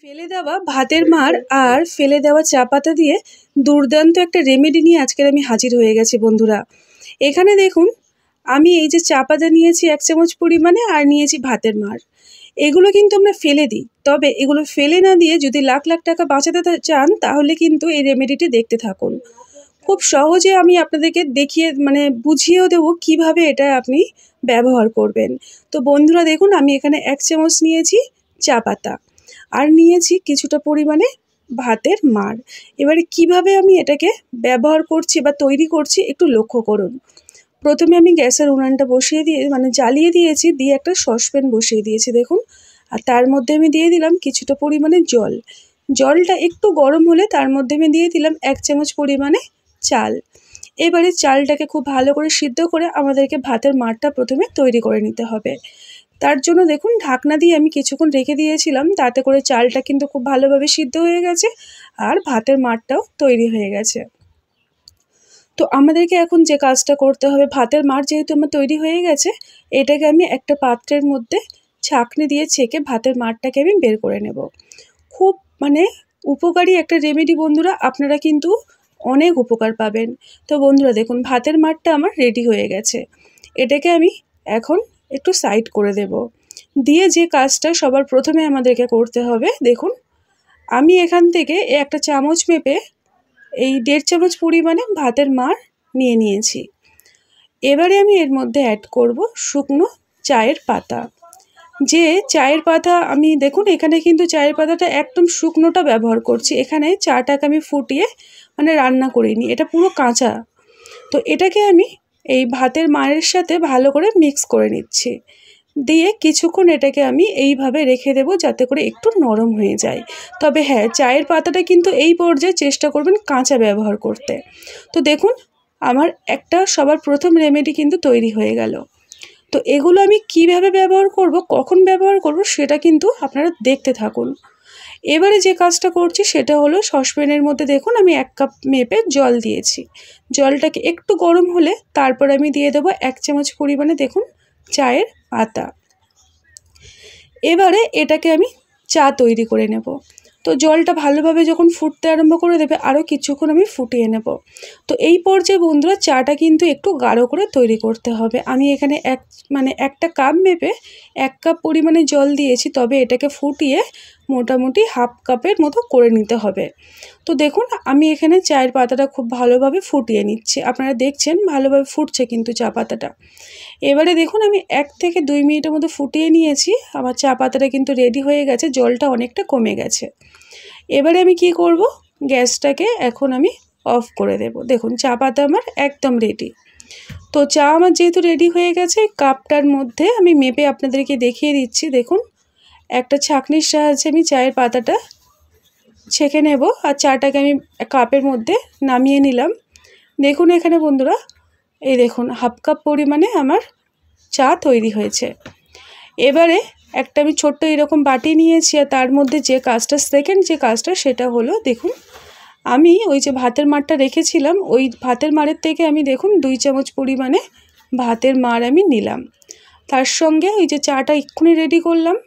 ফেলে দেওয়া ভাতের মাড় আর ফেলে দেওয়া চা পাতা দিয়ে দুর্দান্ত একটা রেমেডি নিয়ে আজকের আমি হাজির হয়ে গেছি বন্ধুরা। এখানে দেখুন, আমি এই যে চা পাতা নিয়েছি 1 চামচ পরিমাণে, আর নিয়েছি ভাতের মাড়। এগুলো কিন্তু আমরা ফেলে দিই, তবে এগুলো ফেলে না দিয়ে যদি লাখ লাখ টাকা বাঁচাতে চান তাহলে কিন্তু এই রেমেডিটি দেখতে থাকুন। খুব সহজে আমি আপনাদেরকে দেখিয়ে বুঝিয়েও দেবো কিভাবে এটা আপনি ব্যবহার করবেন। তো বন্ধুরা দেখুন, আমি এখানে 1 চামচ নিয়েছি চা পাতা আর নিয়েছি কিছুটা পরিমাণে ভাতের মাড়। এবারে কিভাবে আমি এটাকে ব্যবহার করছি বা তৈরি করছি একটু লক্ষ্য করুন। প্রথমে আমি গ্যাসের উনানটা বসিয়ে দিয়ে জ্বালিয়ে দিয়েছি, দিয়ে একটা সসপ্যান বসিয়ে দিয়েছি দেখুন। আর তার মধ্যে আমি দিয়ে দিলাম কিছুটা পরিমাণে জল। জলটা একটু গরম হলে তার মধ্যে আমি দিয়ে দিলাম 1 চামচ পরিমাণে চাল। এবারে চালটাকে খুব ভালো করে সিদ্ধ করে আমাদেরকে ভাতের মাড়টা প্রথমে তৈরি করে নিতে হবে। তার জন্য দেখুন, ঢাকনা দিয়ে আমি কিছুক্ষণ রেখে দিয়েছিলাম, তাতে করে চালটা কিন্তু খুব ভালোভাবে সিদ্ধ হয়ে গেছে আর ভাতের মাড়টাও তৈরি হয়ে গেছে। তো আমাদেরকে এখন যে কাজটা করতে হবে, ভাতের মাড় যেহেতু আমার তৈরি হয়ে গেছে, এটাকে আমি একটা পাত্রের মধ্যে ছাঁকনি দিয়ে ছেঁকে ভাতের মাড়টাকে আমি বের করে নেব। খুব উপকারী একটা রেমেডি বন্ধুরা, আপনারা কিন্তু অনেক উপকার পাবেন। তো বন্ধুরা দেখুন, ভাতের মাড়টা আমার রেডি হয়ে গেছে। এটাকে আমি এখন একটু সাইড করে দেব। দিয়ে যে কাজটা সবার প্রথমে আমাদেরকে করতে হবে, দেখুন আমি এখান থেকে একটা চামচ মেপে এই 1.5 চামচ পরিমাণে ভাতের মাড় নিয়ে নিয়েছি। এবারে আমি এর মধ্যে অ্যাড করব শুকনো চায়ের পাতা। যে চায়ের পাতা আমি দেখুন, এখানে কিন্তু চায়ের পাতাটা একদম শুকনোটা ব্যবহার করছি। এখানে চাটাকে আমি ফুটিয়ে রান্না করিনি, এটা পুরো কাঁচা। তো এটাকে আমি এই ভাতের মাড়ের সাথে ভালো করে মিক্স করে নিচ্ছি। দিয়ে কিছুক্ষণ এটাকে আমি এইভাবে রেখে দেব যাতে করে একটু নরম হয়ে যায়। তবে হ্যাঁ, চায়ের পাতাটা কিন্তু এই পর্যায়ে চেষ্টা করবেন কাঁচা ব্যবহার করতে। তো দেখুন, আমার একটা সবার প্রথম রেমেডি কিন্তু তৈরি হয়ে গেল। তো এগুলো আমি কিভাবে ব্যবহার করব, কখন ব্যবহার করব, সেটা কিন্তু আপনারা দেখতে থাকুন। এবারে যে কাজটা করছি সেটা হলো, সসপ্যানের মধ্যে দেখুন আমি 1 কাপ মেপে জল দিয়েছি। জলটাকে একটু গরম হলে তারপর আমি দিয়ে দেবো 1 চামচ পরিমাণে দেখুন চায়ের পাতা। এবারে এটাকে আমি চা তৈরি করে নেব। তো জলটা ভালোভাবে যখন ফুটতে আরম্ভ করে দেবে, আরও কিছুক্ষণ আমি ফুটিয়ে নেব। তো এই পর্যায়ে বন্ধুরা, চাটা কিন্তু একটু গাঢ় করে তৈরি করতে হবে। আমি এখানে একটা কাপ মেপে 1 কাপ পরিমাণে জল দিয়েছি, তবে এটাকে ফুটিয়ে মোটামুটি হাফ কাপের মতো করে নিতে হবে। তো দেখুন, আমি এখানে চায়ের পাতাটা খুব ভালোভাবে ফুটিয়ে নিচ্ছি। আপনারা দেখছেন ভালোভাবে ফুটছে কিন্তু চা পাতাটা। এবারে দেখুন, আমি 1 থেকে 2 মিনিটের মতো ফুটিয়ে নিয়েছি। আমার চা পাতাটা কিন্তু রেডি হয়ে গেছে, জলটা অনেকটা কমে গেছে। এবারে আমি কি করব, গ্যাসটাকে এখন আমি অফ করে দেব। দেখুন চা পাতা আমার একদম রেডি। তো চা আমার যেহেতু রেডি হয়ে গেছে, কাপটার মধ্যে আমি মেপে আপনাদেরকে দেখিয়ে দিচ্ছি। দেখুন, একটা ছাঁকনির সাহায্যে আমি চায়ের পাতাটা ছেঁকে নেব আর চাটাকে আমি কাপের মধ্যে নামিয়ে নিলাম। দেখুন এখানে বন্ধুরা, এই দেখুন হাফ কাপ পরিমাণে আমার চা তৈরি হয়েছে। এবারে একটা আমি ছোট্ট এরকম বাটি নিয়েছি, আর তার মধ্যে যে কাজটা সেকেন্ড যে কাজটা সেটা হলো, দেখুন আমি ওই যে ভাতের মাড়টা রেখেছিলাম, ওই ভাতের মাড়ের থেকে আমি দেখুন 2 চামচ পরিমাণে ভাতের মাড় আমি নিলাম। তার সঙ্গে ওই যে চাটা এক্ষুনি রেডি করলাম,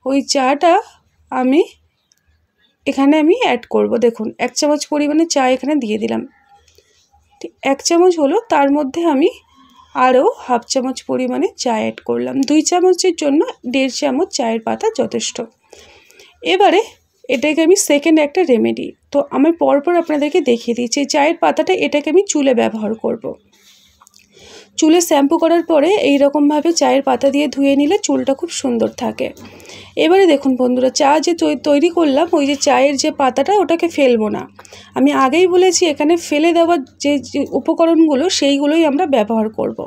ওই চাটা আমি এখানে অ্যাড করব। দেখুন 1 চামচ পরিমাণে চা এখানে দিয়ে দিলাম। 1 চামচ হলো, তার মধ্যে আমি আরও হাফ চামচ পরিমাণে চা অ্যাড করলাম। 2 চামচের জন্য 1.5 চামচ চায়ের পাতা যথেষ্ট। এবারে এটাকে আমি সেকেন্ড একটা রেমেডি, তো আমি পরপর আপনাদেরকে দেখিয়ে দিচ্ছি। চায়ের পাতাটা এটাকে আমি চুলে ব্যবহার করব। চুলে শ্যাম্পু করার পরে এই রকমভাবে চায়ের পাতা দিয়ে ধুয়ে নিলে চুলটা খুব সুন্দর থাকে। এবারে দেখুন বন্ধুরা, চা যে তৈরি করলাম, ওই যে চায়ের যে পাতাটা, ওটাকে ফেলবো না। আমি আগেই বলেছি এখানে ফেলে দেওয়ার যে উপকরণগুলো সেইগুলোই আমরা ব্যবহার করব।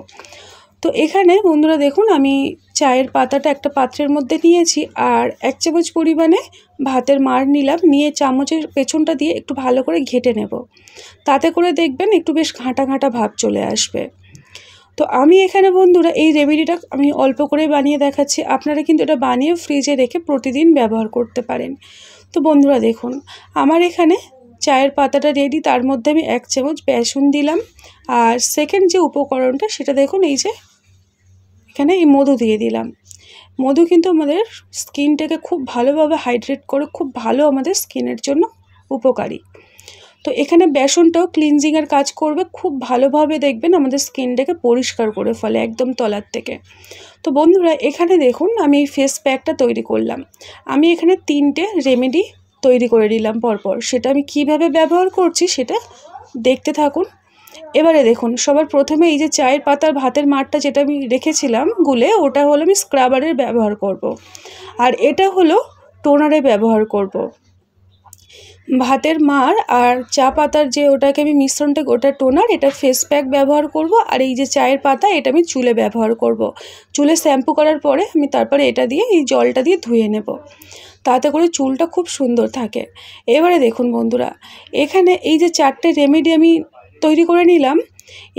তো এখানে বন্ধুরা দেখুন, আমি চায়ের পাতাটা একটা পাত্রের মধ্যে নিয়েছি আর 1 চামচ পরিমাণে ভাতের মাড় নিলাম। নিয়ে চামচের পেছনটা দিয়ে একটু ভালো করে ঘেঁটে নেব, তাতে করে দেখবেন একটু বেশ ঘাঁটা ঘাঁটা ভাব চলে আসবে। তো আমি এখানে বন্ধুরা এই রেমেডিটা আমি অল্প করে বানিয়ে দেখাচ্ছি, আপনারা কিন্তু এটা বানিয়ে ফ্রিজে রেখে প্রতিদিন ব্যবহার করতে পারেন। তো বন্ধুরা দেখুন, আমার এখানে চায়ের পাতাটা রেডি। তার মধ্যে আমি 1 চামচ বেসন দিলাম, আর সেকেন্ড যে উপকরণটা সেটা দেখুন, এই যে এখানে এই মধু দিয়ে দিলাম। মধু কিন্তু আমাদের স্কিনটাকে খুব ভালোভাবে হাইড্রেট করে, খুব ভালো আমাদের স্কিনের জন্য উপকারী। তো এখানে বেসনটাও ক্লিনজিংয়ের কাজ করবে, খুব ভালোভাবে দেখবেন আমাদের স্কিনটাকে পরিষ্কার করে ফেলে একদম তলার থেকে। তো বন্ধুরা এখানে দেখুন আমি এই ফেস প্যাকটা তৈরি করলাম। আমি এখানে 3টে রেমেডি তৈরি করে নিলাম পরপর। সেটা আমি কিভাবে ব্যবহার করছি সেটা দেখতে থাকুন। এবারে দেখুন, সবার প্রথমে এই যে চায়ের পাতার ভাতের মাড়টা যেটা আমি রেখেছিলাম গুলে, ওটা হলো আমি স্ক্রাবারের ব্যবহার করব। আর এটা হলো টোনারে ব্যবহার করব। ভাতের মাড় আর চা পাতার যে ওটাকে আমি মিশ্রণটা, ওটা টোনার, এটা ফেস প্যাক ব্যবহার করব। আর এই যে চায়ের পাতা এটা আমি চুলে ব্যবহার করব। চুলে শ্যাম্পু করার পরে আমি তারপরে এটা দিয়ে এই জলটা দিয়ে ধুয়ে নেব, তাতে করে চুলটা খুব সুন্দর থাকে। এবারে দেখুন বন্ধুরা, এখানে এই যে 4টে রেমেডি আমি তৈরি করে নিলাম।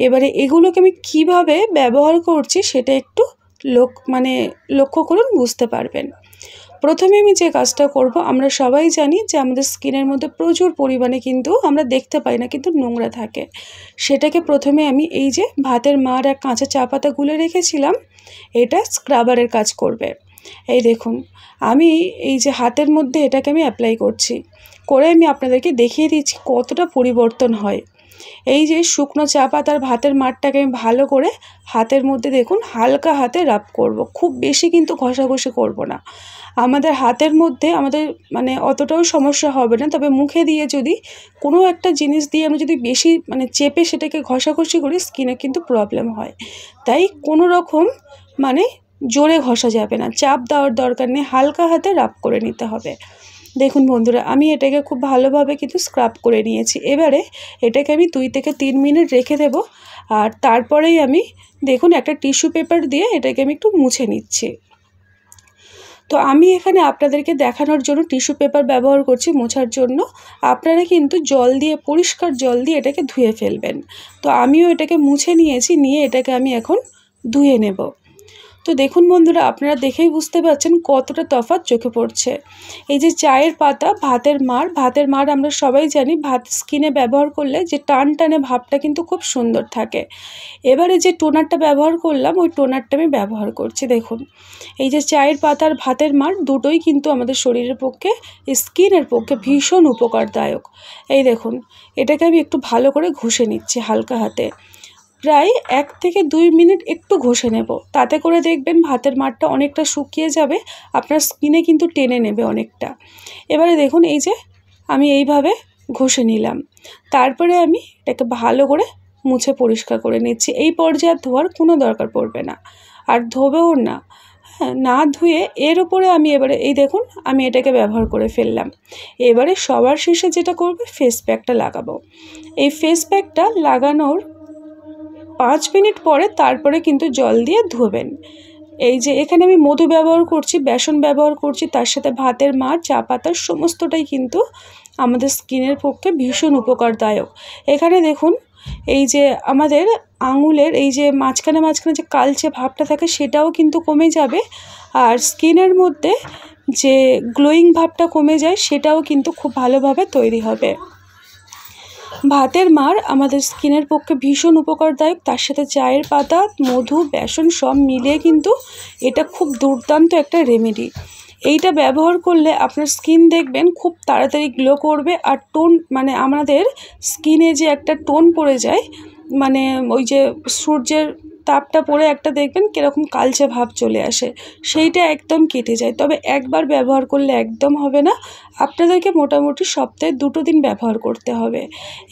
এবারে এগুলোকে আমি কিভাবে ব্যবহার করছি সেটা একটু লক্ষ্য করুন, বুঝতে পারবেন। প্রথমে আমি যে কাজটা করব, আমরা সবাই জানি যে আমাদের স্কিনের মধ্যে প্রচুর পরিমাণে কিন্তু আমরা দেখতে পাই না কিন্তু নোংরা থাকে। সেটাকে প্রথমে আমি এই যে ভাতের মাড় আর কাঁচা চা পাতা গুলে রেখেছিলাম, এটা স্ক্রাবারের কাজ করবে। এই দেখুন আমি এই যে হাতের মধ্যে এটাকে আমি অ্যাপ্লাই করছি, করে আমি আপনাদেরকে দেখিয়ে দিচ্ছি কতটা পরিবর্তন হয়। এই যে শুকনো চা পাতার ভাতের মাড়টাকে আমি ভালো করে হাতের মধ্যে দেখুন হালকা হাতে রাব করব, খুব বেশি কিন্তু ঘষাঘষি করব না। আমাদের হাতের মধ্যে আমাদের অতটাও সমস্যা হবে না, তবে মুখে দিয়ে যদি কোনো একটা জিনিস দিয়ে আমরা যদি বেশি চেপে সেটাকে ঘষাঘষি করি, স্কিনে কিন্তু প্রবলেম হয়। তাই কোনো রকম জোরে ঘষা যাবে না, চাপ দেওয়ার দরকার নেই, হালকা হাতে রাব করে নিতে হবে। দেখুন বন্ধুরা আমি এটাকে খুব ভালোভাবে কিন্তু স্ক্রাব করে নিয়েছি। এবারে এটাকে আমি 2 থেকে 3 মিনিট রেখে দেব। আর তারপরেই আমি দেখুন একটা টিস্যু পেপার দিয়ে এটাকে আমি একটু মুছে নিচ্ছি। তো আমি এখানে আপনাদেরকে দেখানোর জন্য টিস্যু পেপার ব্যবহার করছি মোছার জন্য। আপনারা কিন্তু জল দিয়ে, পরিষ্কার জল দিয়ে এটাকে ধুয়ে ফেলবেন। তো আমিও এটাকে মুছে নিয়েছি, নিয়ে এটাকে আমি এখন ধুয়ে নেব। তো দেখুন বন্ধুরা, আপনারা দেখেই বুঝতে পারছেন কতটা তফাৎ চোখে পড়ছে। এই যে চায়ের পাতা, ভাতের মাড় আমরা সবাই জানি ভাত স্কিনে ব্যবহার করলে যে টান টানে ভাবটা কিন্তু খুব সুন্দর থাকে। এবারে যে টোনারটা ব্যবহার করলাম, ওই টোনারটা আমি ব্যবহার করছি। দেখুন এই যে চায়ের পাতার ভাতের মাড় দুটোই কিন্তু আমাদের শরীরের পক্ষে, স্কিনের পক্ষে ভীষণ উপকারদায়ক। এই দেখুন এটাকে আমি একটু ভালো করে ঘষে নিচ্ছি হালকা হাতে, প্রায় 1 থেকে 2 মিনিট একটু ঘষে নেব। তাতে করে দেখবেন ভাতের মাড়টা অনেকটা শুকিয়ে যাবে, আপনার স্কিনে কিন্তু টেনে নেবে অনেকটা। এবারে দেখুন এই যে আমি এইভাবে ঘষে নিলাম, তারপরে আমি এটাকে ভালো করে মুছে পরিষ্কার করে নিচ্ছি। এই পর্যায়ে ধোয়ার কোনো দরকার পড়বে না, আর ধোবেও না। হ্যাঁ, না ধুয়ে এর উপরে আমি এবারে এই দেখুন আমি এটাকে ব্যবহার করে ফেললাম। এবারে সবার শেষে যেটা করবে, ফেস প্যাকটা লাগাবো। এই ফেস প্যাকটা লাগানোর 5 মিনিট পরে তারপরে কিন্তু জল দিয়ে ধোবেন। এই যে এখানে আমি মধু ব্যবহার করছি, বেসন ব্যবহার করছি, তার সাথে ভাতের মাড়, চা পাতার সমস্তটাই কিন্তু আমাদের স্কিনের পক্ষে ভীষণ উপকারদায়ক। এখানে দেখুন এই যে আমাদের আঙুলের এই যে মাঝখানে যে কালচে ভাবটা থাকে সেটাও কিন্তু কমে যাবে, আর স্কিনের মধ্যে যে গ্লোয়িং ভাবটা কমে যায় সেটাও কিন্তু খুব ভালোভাবে তৈরি হবে। ভাতের মাড় আমাদের স্কিনের পক্ষে ভীষণ উপকারদায়ক, তার সাথে চায়ের পাতা, মধু, বেসন সব মিলিয়ে কিন্তু এটা খুব দুর্দান্ত একটা রেমেডি। এইটা ব্যবহার করলে আপনার স্কিন দেখবেন খুব তাড়াতাড়ি গ্লো করবে, আর টোন আমাদের স্কিনে যে একটা টোন পড়ে যায়, ওই যে সূর্যের তাপটা পড়ে একটা দেখবেন কীরকম কালচে ভাব চলে আসে, সেইটা একদম কেটে যায়। তবে একবার ব্যবহার করলে একদম হবে না, আপনাদেরকে মোটামুটি সপ্তাহে 2 দিন ব্যবহার করতে হবে।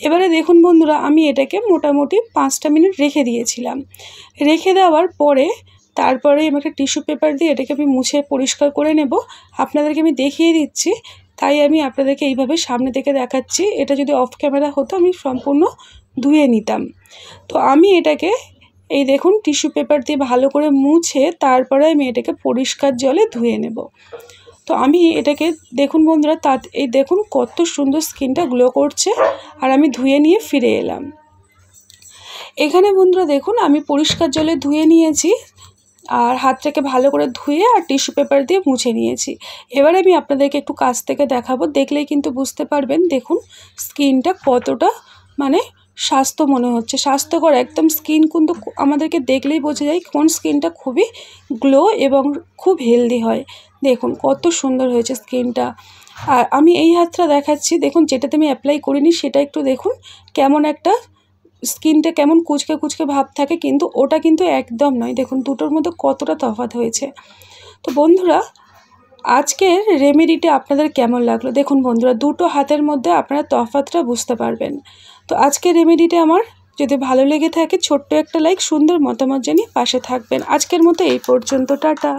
এবারে দেখুন বন্ধুরা আমি এটাকে মোটামুটি 5টা মিনিট রেখে দিয়েছিলাম। রেখে দেওয়ার পরে তারপরে আমি একটা টিস্যু পেপার দিয়ে এটাকে আমি মুছে পরিষ্কার করে নেব। আপনাদেরকে আমি দেখিয়ে দিচ্ছি, তাই আমি আপনাদেরকে এইভাবে সামনে থেকে দেখাচ্ছি। এটা যদি অফ ক্যামেরা হতো আমি সম্পূর্ণ ধুয়ে নিতাম। তো আমি এটাকে এই দেখুন টিস্যু পেপার দিয়ে ভালো করে মুছে তারপরে আমি এটাকে পরিষ্কার জলে ধুয়ে নেব। তো আমি এটাকে দেখুন বন্ধুরা, এই দেখুন কত সুন্দর স্কিনটা গ্লো করছে। আর আমি ধুয়ে নিয়ে ফিরে এলাম। এখানে বন্ধুরা দেখুন আমি পরিষ্কার জলে ধুয়ে নিয়েছি, আর হাতটাকে ভালো করে ধুয়ে আর টিস্যু পেপার দিয়ে মুছে নিয়েছি। এবারে আমি আপনাদেরকে একটু কাছ থেকে দেখাবো, দেখলেই কিন্তু বুঝতে পারবেন। দেখুন স্কিনটা কতটা স্বাস্থ্য মনে হচ্ছে, স্বাস্থ্যকর একদম স্কিন। কিন্তু আমাদেরকে দেখলেই বোঝা যায় কোন স্কিনটা খুবই গ্লো এবং খুব হেলদি হয়। দেখুন কত সুন্দর হয়েছে স্কিনটা। আর আমি এই হাতটা দেখাচ্ছি, দেখুন যেটাতে আমি অ্যাপ্লাই করিনি সেটা একটু দেখুন কেমন একটা স্কিনটা কেমন কুচকে কুচকে ভাব থাকে, কিন্তু ওটা কিন্তু একদম নয়। দেখুন দুটোর মধ্যে কতটা তফাৎ হয়েছে। তো বন্ধুরা আজকের রেমেডিটা আপনাদের কেমন লাগলো দেখুন বন্ধুরা, দুটো হাতের মধ্যে আপনারা তফাৎটা বুঝতে পারবেন। তো আজকের রেমেডিটা আমার যদি ভালো লেগে থাকে ছোট্ট একটা লাইক, সুন্দর মতামত জানিয়ে পাশে থাকবেন। আজকের মতো এই পর্যন্ত, টাটা।